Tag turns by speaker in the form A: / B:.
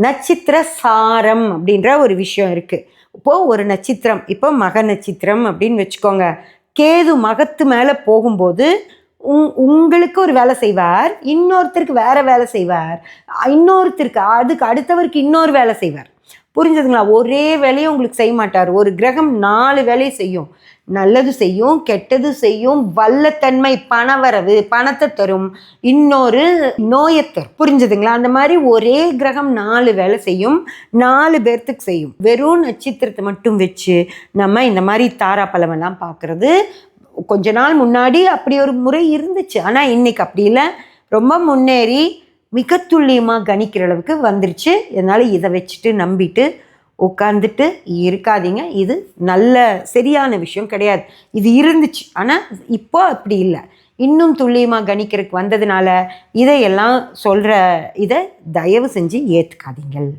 A: நட்சத்திர சாரம் அப்படின்ற ஒரு விஷயம் இருக்குது. இப்போது ஒரு நட்சத்திரம், இப்போ மக நட்சத்திரம் அப்படின்னு வச்சுக்கோங்க. கேது மகத்து மேலே போகும்போது உங்களுக்கு ஒரு வேலை செய்வார், இன்னொருத்தருக்கு வேற வேலை செய்வார், இன்னொருத்தருக்கு அதுக்கு அடுத்தவருக்கு இன்னொரு வேலை செய்வார். புரிஞ்சதுங்களா? ஒரே வேலையை உங்களுக்கு செய்ய மாட்டார். ஒரு கிரகம் 4 வேலையை செய்யும். நல்லது செய்யும், கெட்டது செய்யும், வல்லத்தன்மை, பணவரவு, பணத்தை தரும், இன்னொரு நோயை தரும். புரிஞ்சதுங்களா? அந்த மாதிரி ஒரே கிரகம் 4 வேலை செய்யும், 4 பேர்த்துக்கு செய்யும். வெறும் நட்சத்திரத்தை மட்டும் வச்சு நம்ம இந்த மாதிரி தாரா பழமெல்லாம் பார்க்குறது கொஞ்ச நாள் முன்னாடி அப்படி ஒரு முறை இருந்துச்சு. ஆனால் இன்னைக்கு அப்படி இல்லை, ரொம்ப முன்னேறி மிக துல்லியமாக கணிக்கிற அளவுக்கு வந்துருச்சு. அதனால் இதை வச்சுட்டு நம்பிட்டு உட்காந்துட்டு இருக்காதீங்க. இது நல்ல சரியான விஷயம் கிடையாது. இது இருந்துச்சு, ஆனால் இப்போ அப்படி இல்லை. இன்னும் துல்லியமாக கணிக்கிறதுக்கு வந்ததுனால இதையெல்லாம் சொல்கிற இதை தயவு செஞ்சு ஏற்றுக்காதீங்கள்.